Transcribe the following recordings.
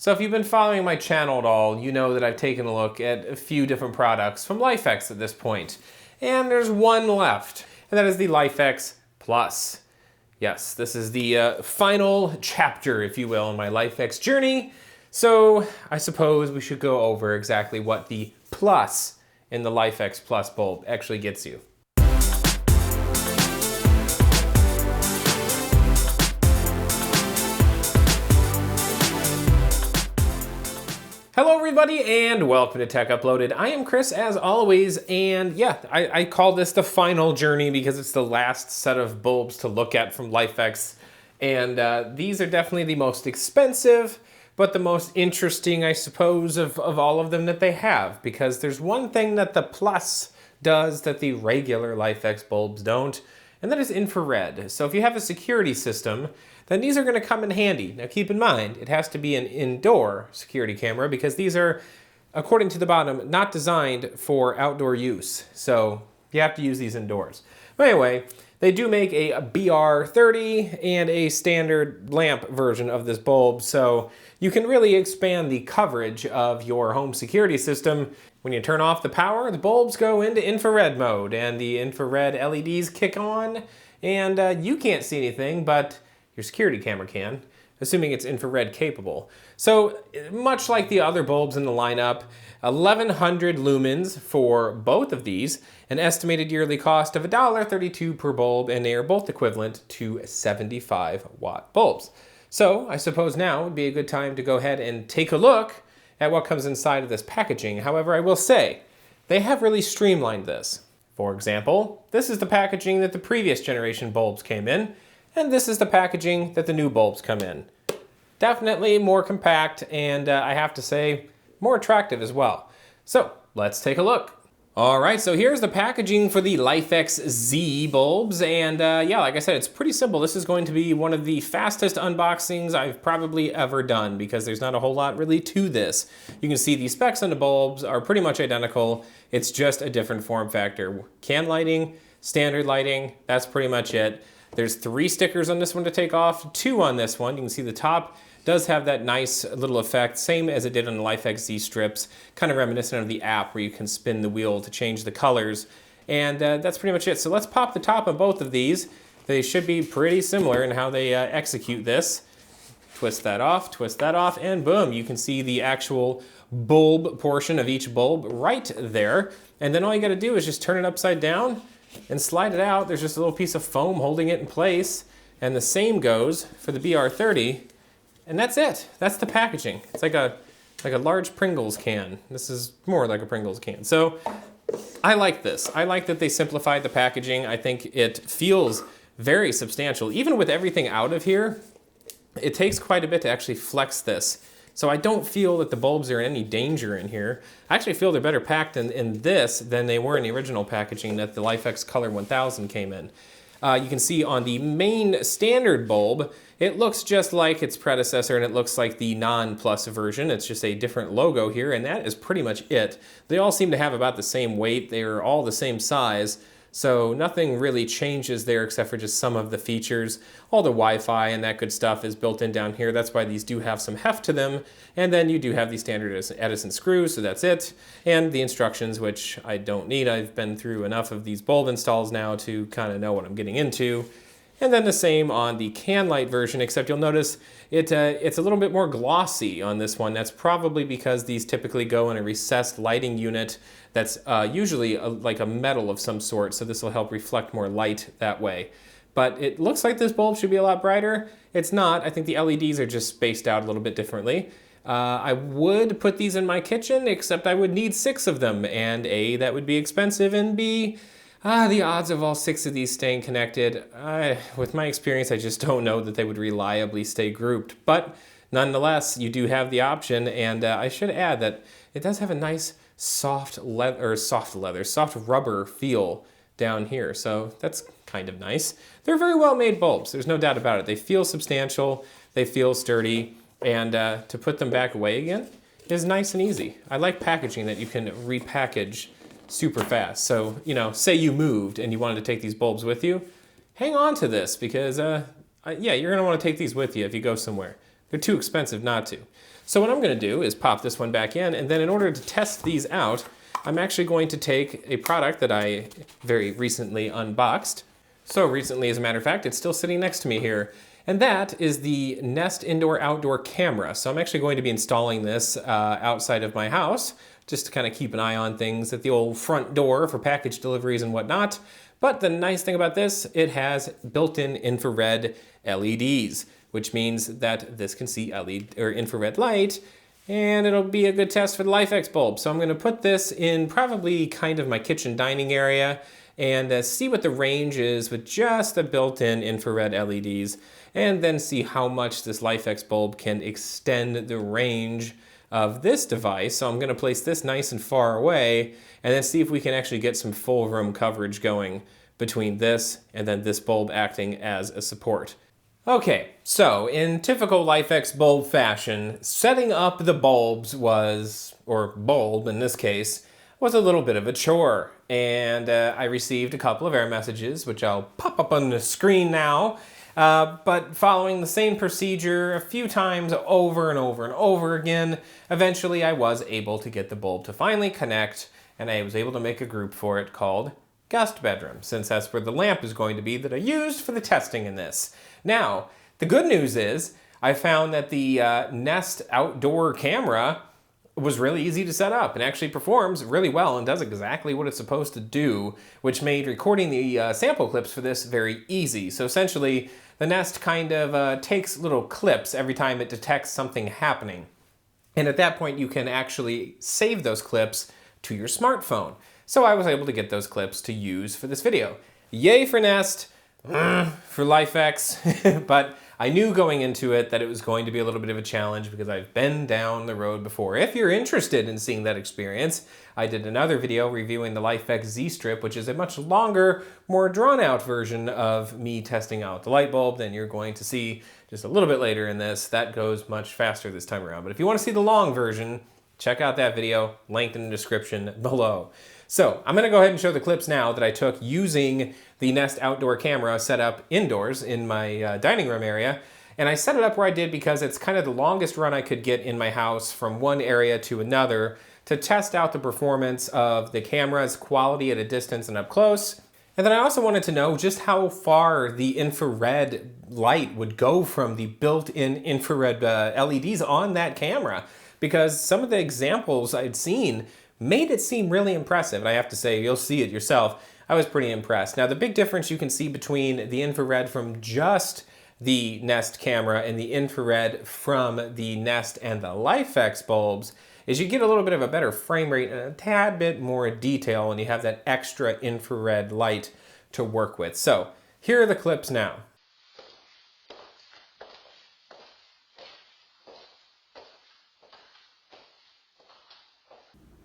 So if you've been following my channel at all, you know that I've taken a look at a few different products from LIFX at this point. And there's one left, and that is the LIFX Plus. Yes, this is the final chapter, if you will, in my LIFX journey. So I suppose we should go over exactly what the plus in the LIFX Plus bulb actually gets you. Hello everybody and welcome to Tech Uploaded. I am Chris as always, and yeah, I call this the final journey because it's the last set of bulbs to look at from LIFX. And these are definitely the most expensive, but the most interesting, I suppose, of all of them that they have. Because there's one thing that the Plus does that the regular LIFX bulbs don't, and that is infrared. So if you have a security system, then these are going to come in handy. Now keep in mind, it has to be an indoor security camera because these are, according to the bottom, not designed for outdoor use. So you have to use these indoors. But anyway, they do make a BR30 and a standard lamp version of this bulb, so you can really expand the coverage of your home security system. When you turn off the power, the bulbs go into infrared mode, and the infrared LEDs kick on, and you can't see anything, but your security camera can, assuming it's infrared capable. So much like the other bulbs in the lineup, 1,100 lumens for both of these, an estimated yearly cost of $1.32 per bulb, and they are both equivalent to 75 watt bulbs. So I suppose now would be a good time to go ahead and take a look at what comes inside of this packaging. However, I will say, they have really streamlined this. For example, this is the packaging that the previous generation bulbs came in, and this is the packaging that the new bulbs come in. Definitely more compact, and I have to say, more attractive as well. So let's take a look. All right, so here's the packaging for the LIFX Z bulbs, and yeah, like I said, it's pretty simple. This is going to be one of the fastest unboxings I've probably ever done because there's not a whole lot really to this. You can see the specs on the bulbs are pretty much identical. It's just a different form factor. Can lighting, standard lighting, that's pretty much it. There's 3 stickers on this one to take off, 2 on this one. You can see the top does have that nice little effect, same as it did on the LIFX Z Strips, kind of reminiscent of the app where you can spin the wheel to change the colors. And that's pretty much it. So let's pop the top on both of these. They should be pretty similar in how they execute this. Twist that off, and boom, you can see the actual bulb portion of each bulb right there. And then all you gotta do is just turn it upside down and slide it out. There's just a little piece of foam holding it in place. And the same goes for the BR30. And that's it. That's the packaging. It's like a large Pringles can. This is more like a Pringles can. So I like this. I like that they simplified the packaging. I think it feels very substantial. Even with everything out of here, it takes quite a bit to actually flex this. So I don't feel that the bulbs are in any danger in here. I actually feel they're better packed in this than they were in the original packaging that the LIFX Color 1000 came in. You can see on the main standard bulb, it looks just like its predecessor and it looks like the non-plus version. It's just a different logo here, and that is pretty much it. They all seem to have about the same weight. They're all the same size. So nothing really changes there except for just some of the features. All the Wi-Fi and that good stuff is built in down here. That's why these do have some heft to them. And then you do have the standard Edison screws, so that's it. And the instructions, which I don't need. I've been through enough of these bulb installs now to kind of know what I'm getting into. And then the same on the can light version, except you'll notice it's a little bit more glossy on this one. That's probably because these typically go in a recessed lighting unit that's usually like a metal of some sort, so this will help reflect more light that way. But it looks like this bulb should be a lot brighter. It's not. I think the LEDs are just spaced out a little bit differently. I would put these in my kitchen, except I would need 6 of them, and A, that would be expensive, and B, the odds of all 6 of these staying connected, with my experience, I just don't know that they would reliably stay grouped. But nonetheless, you do have the option, and I should add that it does have a nice soft rubber feel down here, so that's kind of nice. They're very well made bulbs, there's no doubt about it. They feel substantial, they feel sturdy, and to put them back away again is nice and easy. I like packaging that you can repackage super fast. So, you know, say you moved and you wanted to take these bulbs with you, hang on to this because, yeah, you're gonna wanna take these with you if you go somewhere. They're too expensive not to. So what I'm going to do is pop this one back in, and then in order to test these out, I'm actually going to take a product that I very recently unboxed. So recently, as a matter of fact, it's still sitting next to me here. And that is the Nest Indoor-Outdoor Camera. So I'm actually going to be installing this outside of my house, just to kind of keep an eye on things at the old front door for package deliveries and whatnot. But the nice thing about this, it has built-in infrared LEDs, which means that this can see LED or infrared light, and it'll be a good test for the LIFX bulb. So I'm going to put this in probably kind of my kitchen dining area and see what the range is with just the built-in infrared LEDs, and then see how much this LIFX bulb can extend the range of this device. So I'm going to place this nice and far away, and then see if we can actually get some full room coverage going between this and then this bulb acting as a support. Okay, so in typical LIFX bulb fashion, setting up the bulbs was, or bulb in this case, was a little bit of a chore. And I received a couple of error messages, which I'll pop up on the screen now. But following the same procedure a few times over and over and over again, eventually I was able to get the bulb to finally connect, and I was able to make a group for it called Guest Bedroom, since that's where the lamp is going to be that I used for the testing in this. Now, the good news is I found that the Nest outdoor camera was really easy to set up and actually performs really well and does exactly what it's supposed to do, which made recording the sample clips for this very easy. So essentially, the Nest kind of takes little clips every time it detects something happening. And at that point, you can actually save those clips to your smartphone. So I was able to get those clips to use for this video. Yay for Nest, for LIFX, but I knew going into it that it was going to be a little bit of a challenge because I've been down the road before. If you're interested in seeing that experience, I did another video reviewing the LIFX Z Strip, which is a much longer, more drawn-out version of me testing out the light bulb than you're going to see just a little bit later in this. That goes much faster this time around. But if you want to see the long version, check out that video, linked in the description below. So I'm going to go ahead and show the clips now that I took using the Nest outdoor camera set up indoors in my dining room area. And I set it up where I did because it's kind of the longest run I could get in my house from one area to another to test out the performance of the camera's quality at a distance and up close. And then I also wanted to know just how far the infrared light would go from the built-in infrared LEDs on that camera, because some of the examples I'd seen made it seem really impressive. And I have to say, you'll see it yourself, I was pretty impressed. Now, the big difference you can see between the infrared from just the Nest camera and the infrared from the Nest and the LIFX bulbs is you get a little bit of a better frame rate and a tad bit more detail when you have that extra infrared light to work with. So here are the clips now.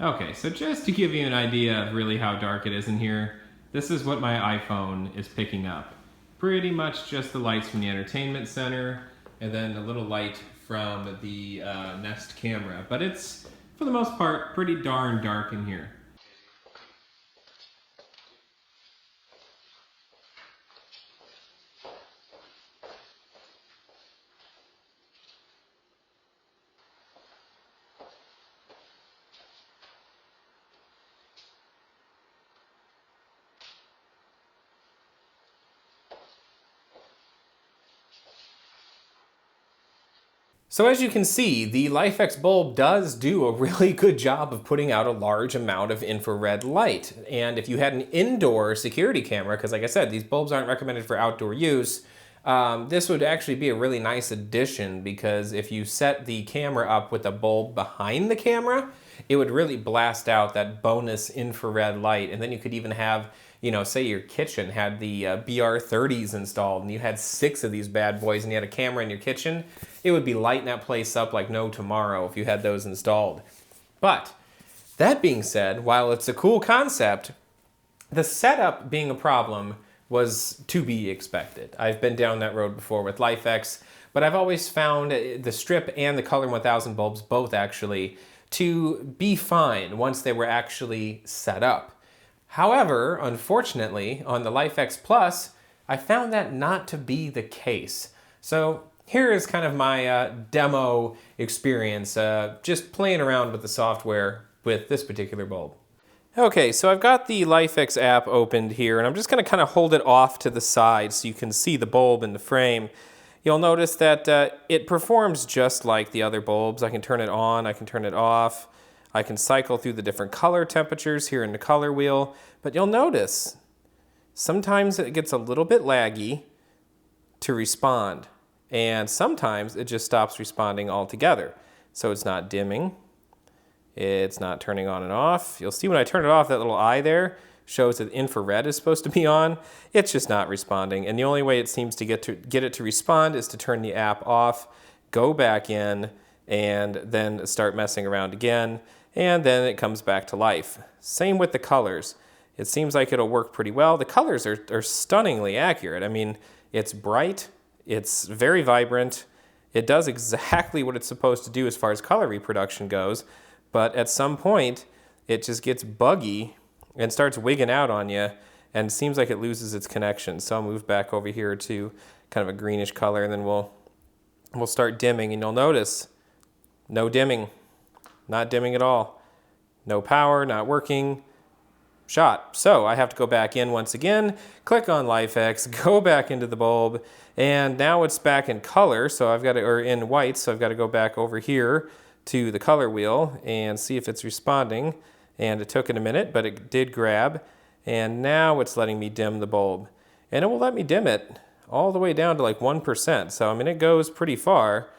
Okay, so just to give you an idea of really how dark it is in here, this is what my iPhone is picking up. Pretty much just the lights from the entertainment center, and then a little light from the Nest camera. But it's, for the most part, pretty darn dark in here. So as you can see, the LIFX bulb does do a really good job of putting out a large amount of infrared light. And if you had an indoor security camera, because like I said, these bulbs aren't recommended for outdoor use, this would actually be a really nice addition, because if you set the camera up with a bulb behind the camera, it would really blast out that bonus infrared light. And then you could even have, you know, say your kitchen had the BR30s installed and you had 6 of these bad boys and you had a camera in your kitchen, it would be lighting that place up like no tomorrow if you had those installed. But that being said, while it's a cool concept, the setup being a problem was to be expected. I've been down that road before with LIFX, but I've always found the Strip and the Color 1000 bulbs both actually to be fine once they were actually set up. However, unfortunately, on the LIFX Plus, I found that not to be the case. So here is kind of my demo experience, just playing around with the software with this particular bulb. Okay, so I've got the LIFX app opened here, and I'm just going to kind of hold it off to the side so you can see the bulb in the frame. You'll notice that it performs just like the other bulbs. I can turn it on, I can turn it off, I can cycle through the different color temperatures here in the color wheel, but you'll notice sometimes it gets a little bit laggy to respond, and sometimes it just stops responding altogether. So it's not dimming, it's not turning on and off. You'll see when I turn it off, that little eye there shows that infrared is supposed to be on. It's just not responding, and the only way it seems to get it to respond is to turn the app off, go back in, and then start messing around again, and then it comes back to life. Same with the colors. It seems like it'll work pretty well. The colors are stunningly accurate. I mean, it's bright, it's very vibrant, it does exactly what it's supposed to do as far as color reproduction goes, but at some point it just gets buggy and starts wigging out on you, and it seems like it loses its connection. So I'll move back over here to kind of a greenish color, and then we'll start dimming, and you'll notice no dimming, not dimming at all, no power, not working. Shot. So I have to go back in once again, click on LIFX, go back into the bulb, and now it's back in color, so I've got to, or in white, so I've got to go back over here to the color wheel and see if it's responding. And it took it a minute, but it did grab, and now it's letting me dim the bulb. And it will let me dim it all the way down to like 1%. So I mean, it goes pretty far,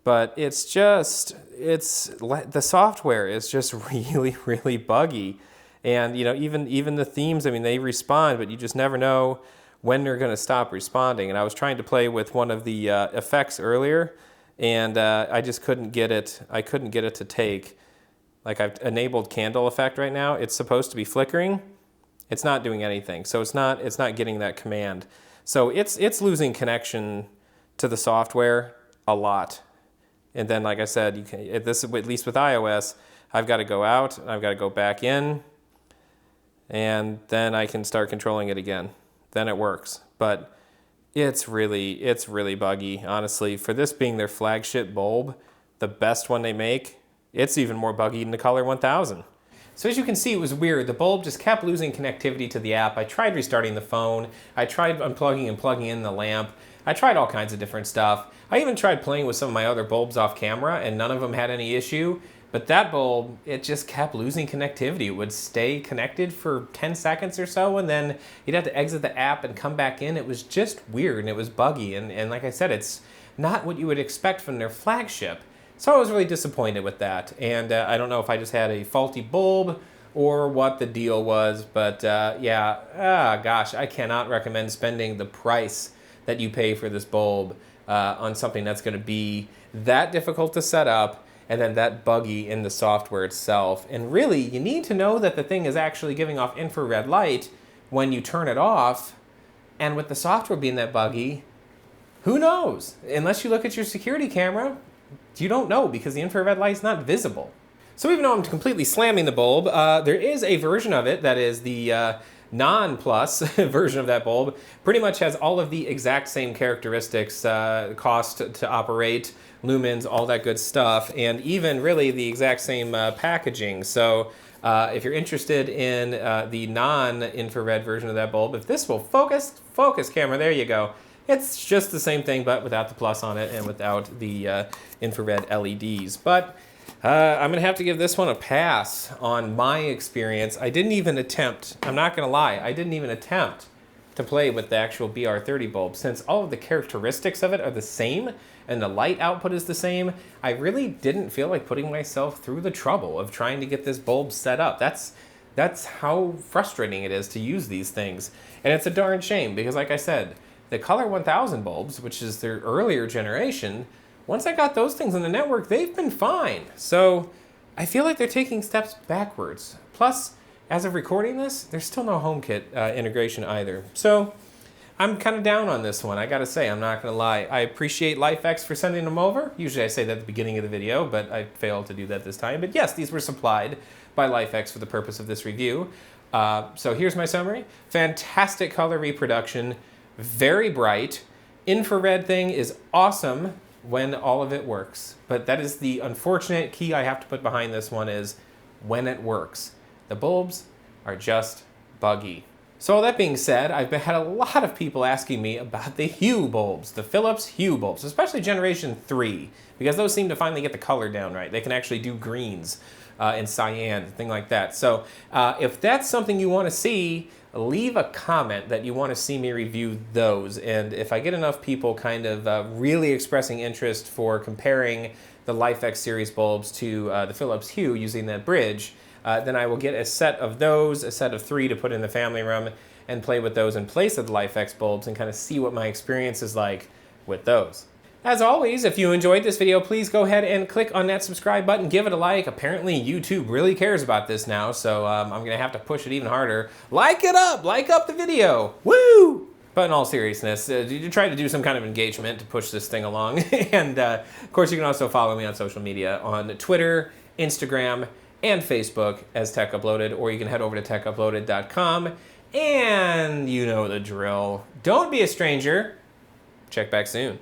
but it's just, the software is just really, really buggy. And you know, even the themes, I mean, they respond, but you just never know when they're going to stop responding. And I was trying to play with one of the effects earlier, and I just couldn't get it. I couldn't get it to take. Like, I've enabled candle effect right now. It's supposed to be flickering. It's not doing anything. So it's not getting that command. So it's losing connection to the software a lot. And then, like I said, you can, at least with iOS, I've got to go out, I've got to go back in, and then I can start controlling it again. Then it works. But it's really buggy, honestly. For this being their flagship bulb, the best one they make, it's even more buggy than the Color 1000. So as you can see, it was weird. The bulb just kept losing connectivity to the app. I tried restarting the phone. I tried unplugging and plugging in the lamp. I tried all kinds of different stuff. I even tried playing with some of my other bulbs off camera, and none of them had any issue. But that bulb, it just kept losing connectivity. It would stay connected for 10 seconds or so, and then you'd have to exit the app and come back in. It was just weird, and it was buggy. And like I said, it's not what you would expect from their flagship. So I was really disappointed with that. And I don't know if I just had a faulty bulb or what the deal was, but gosh, I cannot recommend spending the price that you pay for this bulb on something that's going to be that difficult to set up and then that buggy in the software itself. And really, you need to know that the thing is actually giving off infrared light when you turn it off. And with the software being that buggy, who knows? Unless you look at your security camera, you don't know because the infrared light is not visible. So even though I'm completely slamming the bulb, there is a version of it that is the non-plus version of that bulb. Pretty much has all of the exact same characteristics, cost to operate, lumens, all that good stuff, and even really the exact same packaging. So if you're interested in the non-infrared version of that bulb, if this will focus camera, there you go. It's just the same thing, but without the plus on it and without the infrared LEDs. But I'm going to have to give this one a pass on my experience. I didn't even attempt, I'm not going to lie, I didn't even attempt to play with the actual BR30 bulb. Since all of the characteristics of it are the same and the light output is the same, I really didn't feel like putting myself through the trouble of trying to get this bulb set up. That's how frustrating it is to use these things. And it's a darn shame because, like I said, the Color 1000 bulbs, which is their earlier generation, once I got those things on the network, they've been fine. So I feel like they're taking steps backwards. Plus, as of recording this, there's still no HomeKit integration either. So I'm kind of down on this one, I gotta say, I'm not gonna lie. I appreciate LIFX for sending them over. Usually I say that at the beginning of the video, but I failed to do that this time. But yes, these were supplied by LIFX for the purpose of this review. So here's my summary. Fantastic color reproduction, very bright, infrared thing is awesome when all of it works. But that is the unfortunate key I have to put behind this one, is when it works. The bulbs are just buggy. So that being said, I've had a lot of people asking me about the Hue bulbs, the Philips Hue bulbs, especially Generation 3, because those seem to finally get the color down right. They can actually do greens and cyan, thing like that. So if that's something you want to see, leave a comment that you want to see me review those. And if I get enough people kind of really expressing interest for comparing the LIFX series bulbs to the Philips Hue using that bridge, then I will get a set of those, a set of 3 to put in the family room, and play with those in place of the LIFX bulbs and kind of see what my experience is like with those. As always, if you enjoyed this video, please go ahead and click on that subscribe button, give it a like. Apparently YouTube really cares about this now, so I'm gonna have to push it even harder. Like up the video, woo! But in all seriousness, you try to do some kind of engagement to push this thing along. And of course, you can also follow me on social media on Twitter, Instagram, and Facebook as Tech Uploaded, or you can head over to techuploaded.com. And you know the drill. Don't be a stranger. Check back soon.